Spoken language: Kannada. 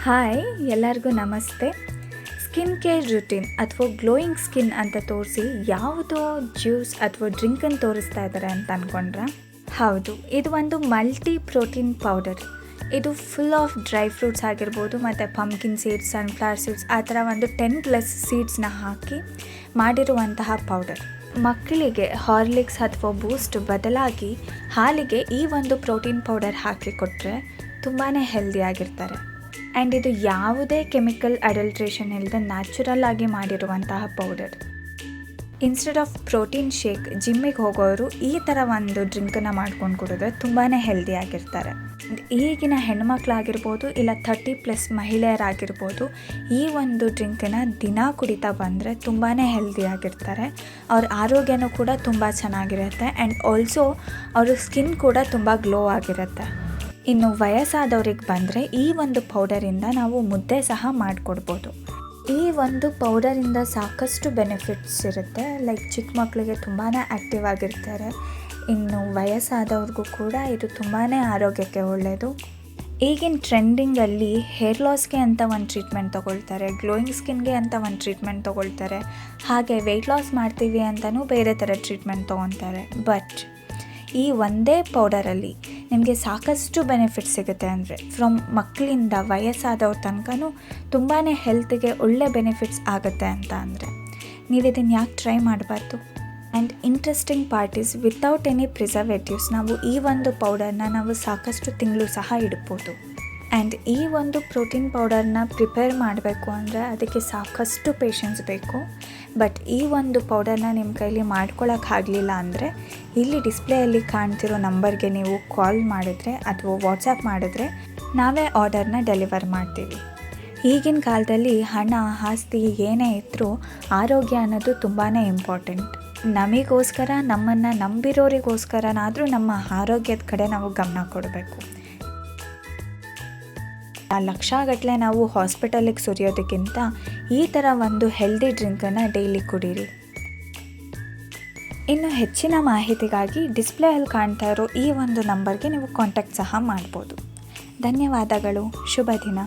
ಹಾಯ್, ಎಲ್ಲರಿಗೂ ನಮಸ್ತೆ. ಸ್ಕಿನ್ ಕೇರ್ ರುಟೀನ್ ಅಥವಾ ಗ್ಲೋಯಿಂಗ್ ಸ್ಕಿನ್ ಅಂತ ತೋರಿಸಿ ಯಾವುದೋ ಜ್ಯೂಸ್ ಅಥವಾ ಡ್ರಿಂಕನ್ನು ತೋರಿಸ್ತಾ ಇದ್ದಾರೆ ಅಂತ ಅಂದ್ಕೊಂಡ್ರೆ ಹೌದು, ಇದು ಒಂದು ಮಲ್ಟಿ ಪ್ರೋಟೀನ್ ಪೌಡರ್. ಇದು ಫುಲ್ ಆಫ್ ಡ್ರೈ ಫ್ರೂಟ್ಸ್ ಆಗಿರ್ಬೋದು ಮತ್ತು ಪಂಪ್ಕಿನ್ ಸೀಡ್ಸ್, ಸನ್ಫ್ಲವರ್ ಸೀಡ್ಸ್ ಆ ಥರ ಒಂದು 10+ ಸೀಡ್ಸ್ನ ಹಾಕಿ ಮಾಡಿರುವಂತಹ ಪೌಡರ್. ಮಕ್ಕಳಿಗೆ ಹಾರ್ಲಿಕ್ಸ್ ಅಥವಾ ಬೂಸ್ಟ್ ಬದಲಾಗಿ ಹಾಲಿಗೆ ಈ ಒಂದು ಪ್ರೋಟೀನ್ ಪೌಡರ್ ಹಾಕಿ ಕೊಟ್ಟರೆ ತುಂಬಾ ಹೆಲ್ದಿಯಾಗಿರ್ತಾರೆ. ಆ್ಯಂಡ್ ಇದು ಯಾವುದೇ ಕೆಮಿಕಲ್ ಅಡಲ್ಟ್ರೇಷನ್ ಇಲ್ಲದೆ ನ್ಯಾಚುರಲ್ ಆಗಿ ಮಾಡಿರುವಂತಹ powder. Instead of protein shake ಜಿಮ್ಮಿಗೆ ಹೋಗೋರು ಈ ಥರ ಒಂದು ಡ್ರಿಂಕನ್ನು ಮಾಡ್ಕೊಂಡು ಕುಡಿದ್ರೆ ತುಂಬಾ ಹೆಲ್ದಿಯಾಗಿರ್ತಾರೆ. ಈಗಿನ ಹೆಣ್ಮಕ್ಳಾಗಿರ್ಬೋದು ಇಲ್ಲ 30+ ಮಹಿಳೆಯರಾಗಿರ್ಬೋದು ಈ ಒಂದು ಡ್ರಿಂಕನ್ನು ದಿನ ಕುಡಿತಾ ಬಂದರೆ ತುಂಬಾ ಹೆಲ್ದಿಯಾಗಿರ್ತಾರೆ. ಅವ್ರ ಆರೋಗ್ಯನೂ ಕೂಡ ತುಂಬ ಚೆನ್ನಾಗಿರುತ್ತೆ ಆ್ಯಂಡ್ ಆಲ್ಸೋ ಅವ್ರ ಸ್ಕಿನ್ ಕೂಡ ತುಂಬ ಗ್ಲೋ ಆಗಿರುತ್ತೆ. ಇನ್ನು ವಯಸ್ಸಾದವ್ರಿಗೆ ಬಂದರೆ ಈ ಒಂದು ಪೌಡರಿಂದ ನಾವು ಮುದ್ದೆ ಸಹ ಮಾಡಿಕೊಡ್ಬೋದು. ಈ ಒಂದು ಪೌಡರಿಂದ ಸಾಕಷ್ಟು ಬೆನಿಫಿಟ್ಸ್ ಇರುತ್ತೆ. ಲೈಕ್ ಚಿಕ್ಕ ಮಕ್ಕಳಿಗೆ ತುಂಬಾ ಆ್ಯಕ್ಟಿವ್ ಆಗಿರ್ತಾರೆ. ಇನ್ನು ವಯಸ್ಸಾದವ್ರಿಗೂ ಕೂಡ ಇದು ತುಂಬಾ ಆರೋಗ್ಯಕ್ಕೆ ಒಳ್ಳೆಯದು. ಈಗಿನ ಟ್ರೆಂಡಿಂಗಲ್ಲಿ ಹೇರ್ ಲಾಸ್ಗೆ ಅಂತ ಒಂದು ಟ್ರೀಟ್ಮೆಂಟ್ ತೊಗೊಳ್ತಾರೆ, ಗ್ಲೋಯಿಂಗ್ ಸ್ಕಿನ್ಗೆ ಅಂತ ಒಂದು ಟ್ರೀಟ್ಮೆಂಟ್ ತೊಗೊಳ್ತಾರೆ, ಹಾಗೆ ವೆಯ್ಟ್ ಲಾಸ್ ಮಾಡ್ತೀವಿ ಅಂತಲೂ ಬೇರೆ ಥರ ಟ್ರೀಟ್ಮೆಂಟ್ ತೊಗೊತಾರೆ. ಬಟ್ ಈ ಒಂದೇ ಪೌಡರಲ್ಲಿ ನಿಮಗೆ ಸಾಕಷ್ಟು ಬೆನಿಫಿಟ್ಸ್ ಸಿಗುತ್ತೆ. ಅಂದರೆ ಫ್ರಮ್ ಮಕ್ಕಳಿಂದ ವಯಸ್ಸಾದವ್ರ ತನಕನೂ ತುಂಬಾ ಹೆಲ್ತಿಗೆ ಒಳ್ಳೆ ಬೆನಿಫಿಟ್ಸ್ ಆಗುತ್ತೆ ಅಂತ ಅಂದರೆ ನೀವು ಇದನ್ನು ಯಾಕೆ ಟ್ರೈ ಮಾಡಬಾರ್ದು? And interesting part is without any preservatives ನಾವು ಈ ಒಂದು ಪೌಡರ್ನ ನಾವು ಸಾಕಷ್ಟು ತಿಂಗಳು ಸಹ ಇಡ್ಬೋದು. ಆ್ಯಂಡ್ ಈ ಒಂದು ಪ್ರೋಟೀನ್ ಪೌಡರ್ನ ಪ್ರಿಪೇರ್ ಮಾಡಬೇಕು ಅಂದರೆ ಅದಕ್ಕೆ ಸಾಕಷ್ಟು ಪೇಷನ್ಸ್ ಬೇಕು. ಬಟ್ ಈ ಒಂದು ಪೌಡರ್ನ ನಿಮ್ಮ ಕೈಲಿ ಮಾಡ್ಕೊಳ್ಳೋಕ್ಕಾಗಲಿಲ್ಲ ಅಂದರೆ ಇಲ್ಲಿ ಡಿಸ್ಪ್ಲೇಯಲ್ಲಿ ಕಾಣ್ತಿರೋ ನಂಬರ್ಗೆ ನೀವು ಕಾಲ್ ಮಾಡಿದ್ರೆ ಅಥವಾ ವಾಟ್ಸಪ್ ಮಾಡಿದ್ರೆ ನಾವೇ ಆರ್ಡರ್ನ ಡೆಲಿವರ್ ಮಾಡ್ತೀವಿ. ಈಗಿನ ಕಾಲದಲ್ಲಿ ಹಣ ಆಸ್ತಿ ಏನೇ ಇದ್ದರೂ ಆರೋಗ್ಯ ಅನ್ನೋದು ತುಂಬಾ ಇಂಪಾರ್ಟೆಂಟ್. ನಮಗೋಸ್ಕರ ನಮ್ಮನ್ನು ನಂಬಿರೋರಿಗೋಸ್ಕರನಾದರೂ ನಮ್ಮ ಆರೋಗ್ಯದ ಕಡೆ ನಾವು ಗಮನ ಕೊಡಬೇಕು. ಲಕ್ಷಗಟ್ಟಲೆ ನಾವು ಹಾಸ್ಪಿಟಲಿಗೆ ಸುರಿಯೋದಕ್ಕಿಂತ ಈ ಥರ ಒಂದು ಹೆಲ್ದಿ ಡ್ರಿಂಕನ್ನು ಡೈಲಿ ಕುಡೀರಿ. ಇನ್ನು ಹೆಚ್ಚಿನ ಮಾಹಿತಿಗಾಗಿ ಡಿಸ್ಪ್ಲೇಯಲ್ಲಿ ಕಾಣ್ತಾ ಇರೋ ಈ ಒಂದು ನಂಬರ್ಗೆ ನೀವು ಕಾಂಟ್ಯಾಕ್ಟ್ ಸಹ ಮಾಡ್ಬೋದು. ಧನ್ಯವಾದಗಳು. ಶುಭ ದಿನ.